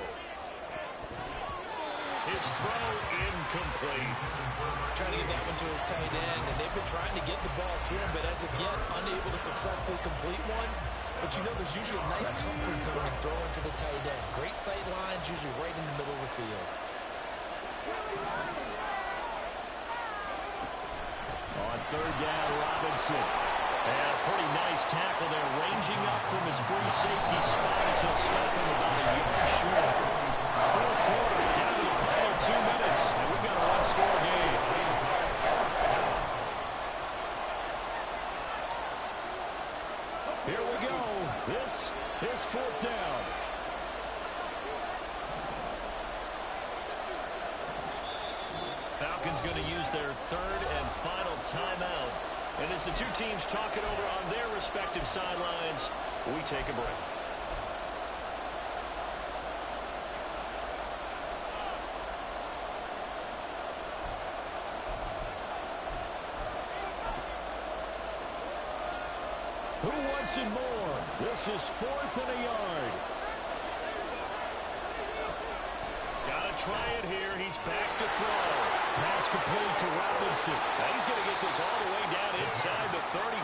His throw incomplete. Trying to get that one to his tight end, and they've been trying to get the ball to him, but as of yet, unable to successfully complete one. But you know there's usually a nice comfort zone in throwing to the tight end. Great sight lines, usually right in the middle of the field. On 3rd down, Robinson. And a pretty nice tackle there, ranging up from his free safety spot as he'll stop him about a yard short. 4th quarter, down to the final 2 minutes, and we've got a one-score game. Here we go. This is 4th down. Falcons going to use their 3rd and final timeout. And as the two teams talk it over on their respective sidelines, we take a break. Who wants it more? This is 4th and a yard. Gotta try it here. He's back to throw. Pass complete to Robinson. Now he's going to get this all the way down inside the 35.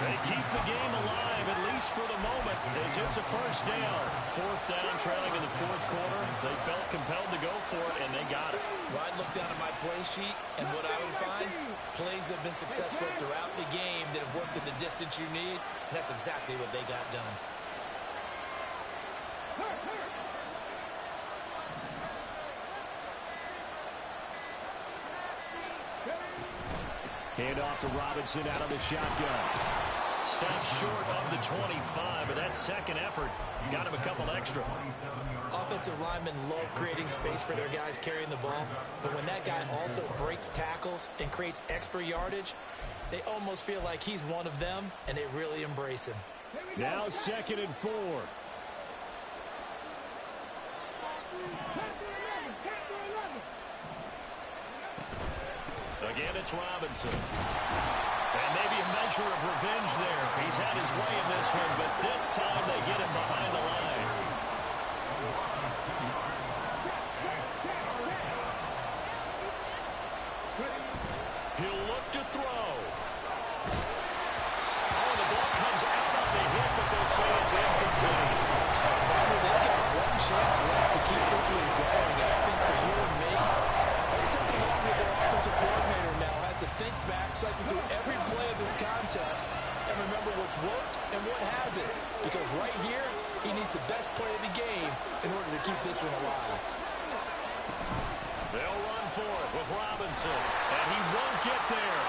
They keep the game alive, at least for the moment, as it's a 1st down. 4th down, trailing in the 4th quarter. They felt compelled to go for it, and they got it. Well, I'd look down at my play sheet, and what I would find, plays have been successful throughout the game that have worked at the distance you need, and that's exactly what they got done. Hand off to Robinson out of the shotgun. Stops short of the 25, but that 2nd effort got him a couple extra. Offensive linemen love creating space for their guys carrying the ball, but when that guy also breaks tackles and creates extra yardage, they almost feel like he's one of them, and they really embrace him. Now 2nd and 4. Again, it's Robinson. And maybe a measure of revenge there. He's had his way in this one, but this time they get him behind the line. He'll look to throw. Oh, the ball comes out on the hit, but they'll say it's incomplete. They've got one chance left to keep this one going. I think for you and me, let's think along with their offensive coordinator now has to think back, cycle through every play of this contest, and remember what's worked and what hasn't. Because right here, he needs the best play of the game in order to keep this one alive. They'll run for it with Robinson, and he won't get there.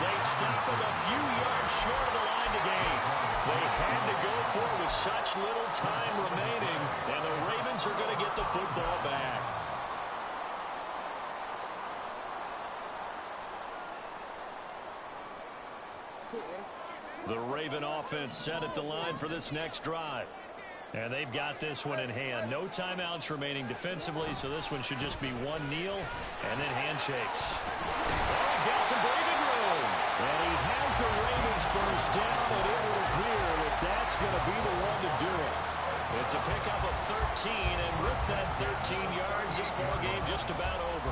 They stop him a few yards short of the line to gain. They had to go for it with such little time remaining, and the Ravens are going to get the football back. The Raven offense set at the line for this next drive. And they've got this one in hand. No timeouts remaining defensively, so this one should just be one kneel and then handshakes. Oh, he's got some breathing room. And he has the Ravens 1st down, and it will appear that that's going to be the one to do it. It's a pickup of 13, and with that 13 yards, this ball game just about over.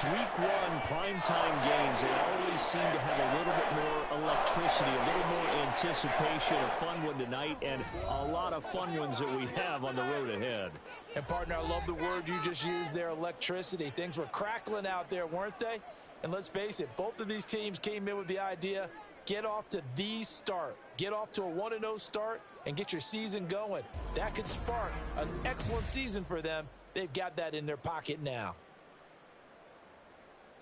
Week 1 primetime games, they always always seem to have a little bit more electricity, a little more anticipation. A fun one tonight, and a lot of fun ones that we have on the road ahead. And, partner, I love the word you just used there, electricity. Things were crackling out there, weren't they? And let's face it, both of these teams came in with the idea, get off to the start. Get off to a 1-0 start and get your season going. That could spark an excellent season for them. They've got that in their pocket now.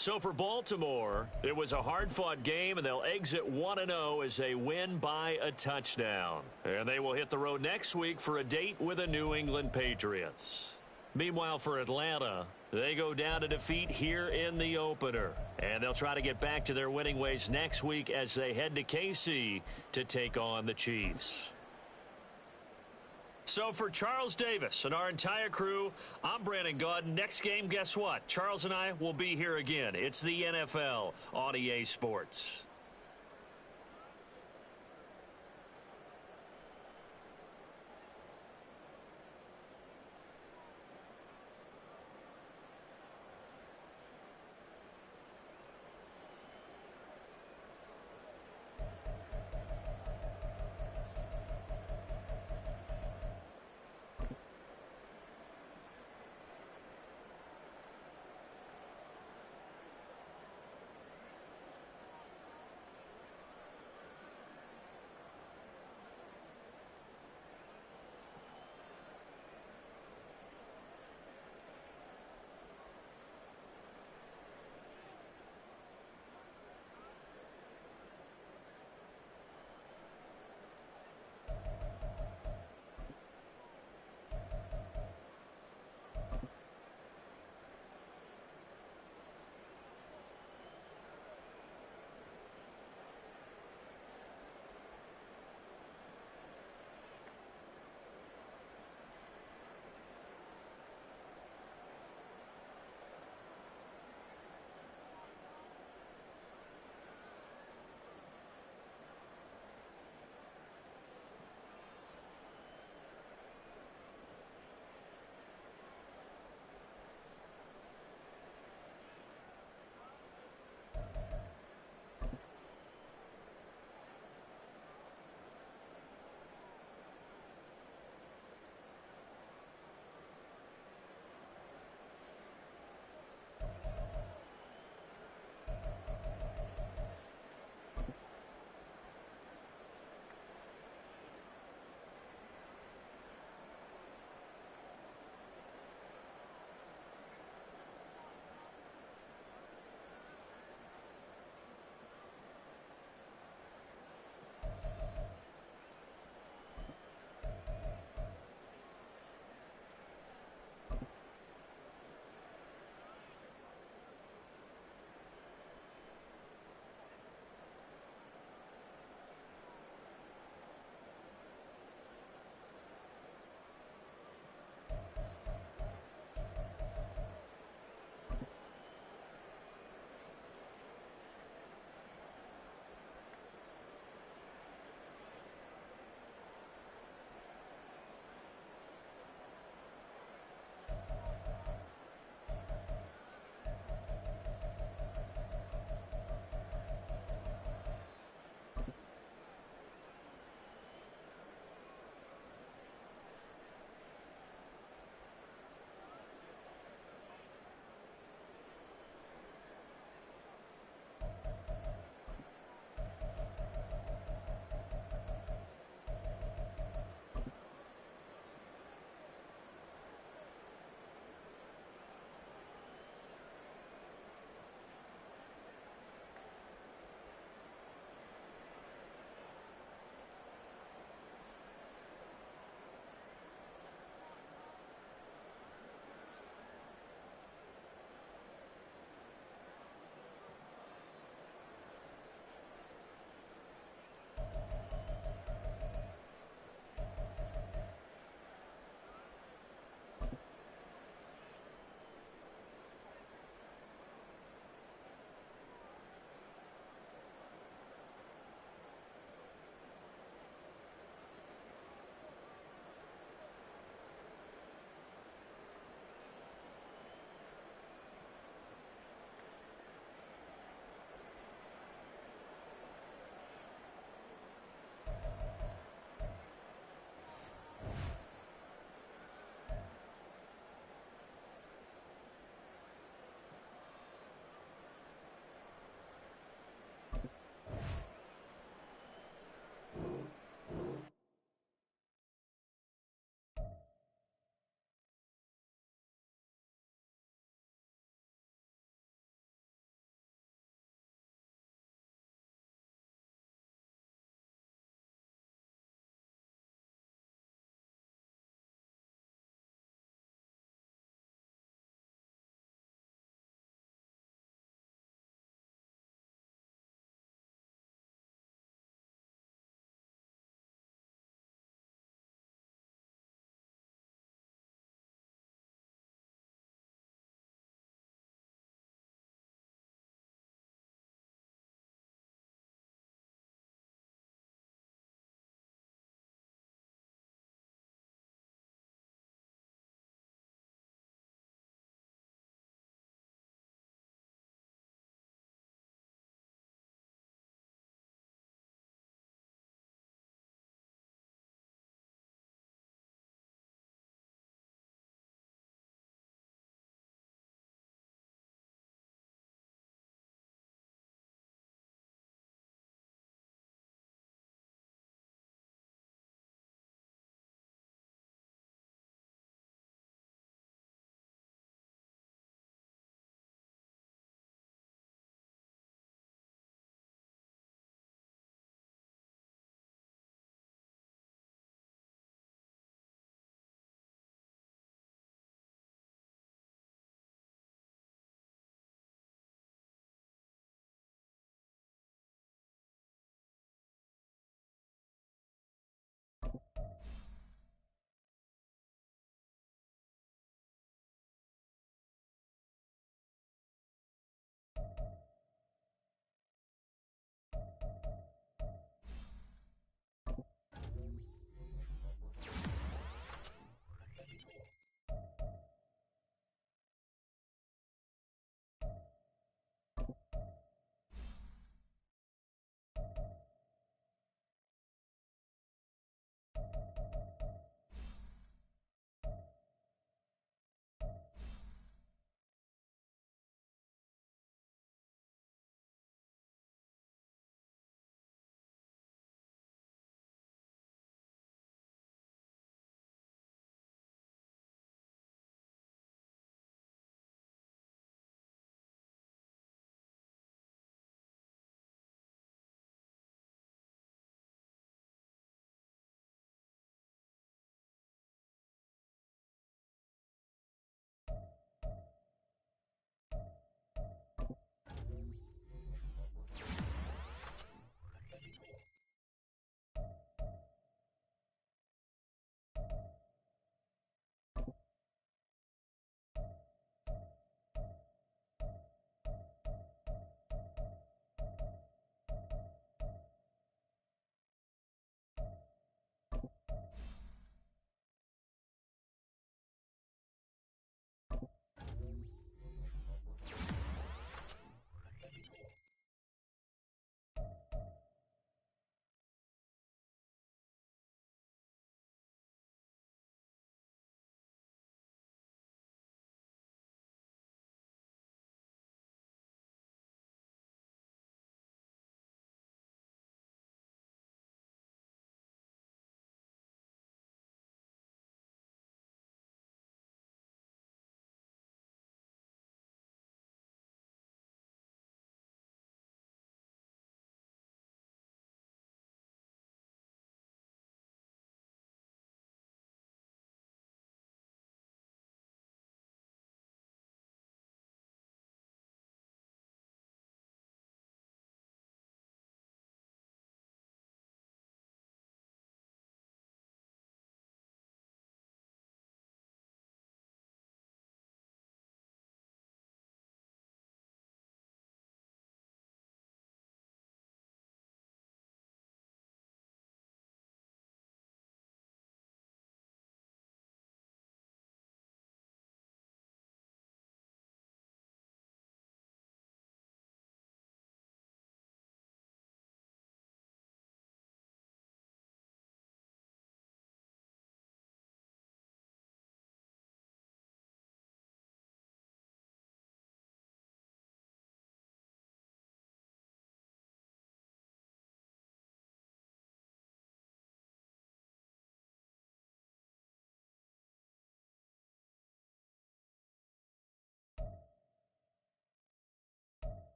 So for Baltimore, it was a hard-fought game, and they'll exit 1-0 as they win by a touchdown. And they will hit the road next week for a date with the New England Patriots. Meanwhile, for Atlanta, they go down to defeat here in the opener. And they'll try to get back to their winning ways next week as they head to KC to take on the Chiefs. So for Charles Davis and our entire crew, I'm Brandon Gaudin. Next game, guess what? Charles and I will be here again. It's the NFL on EA Sports.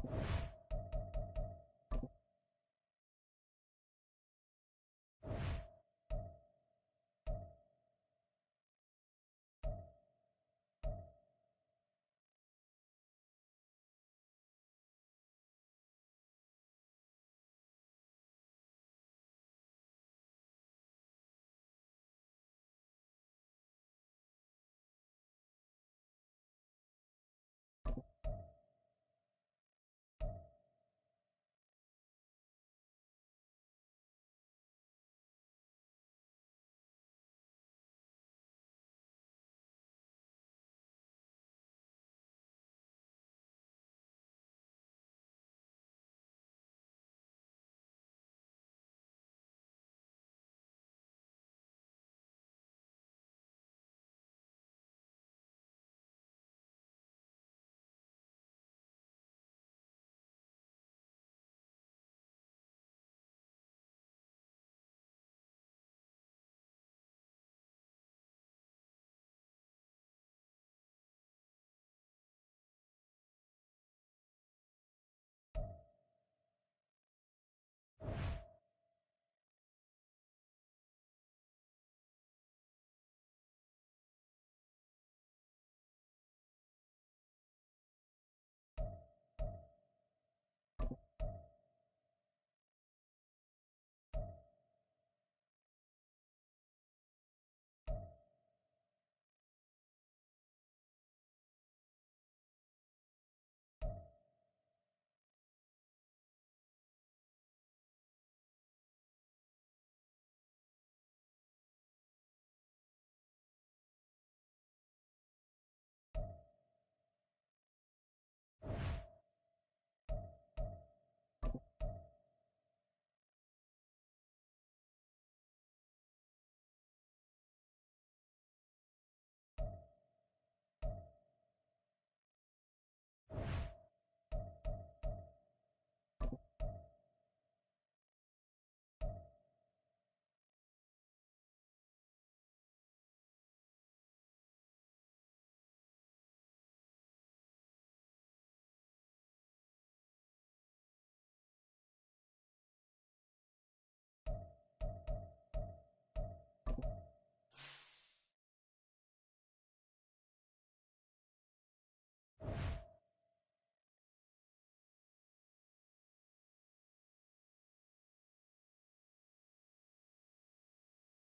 Bye.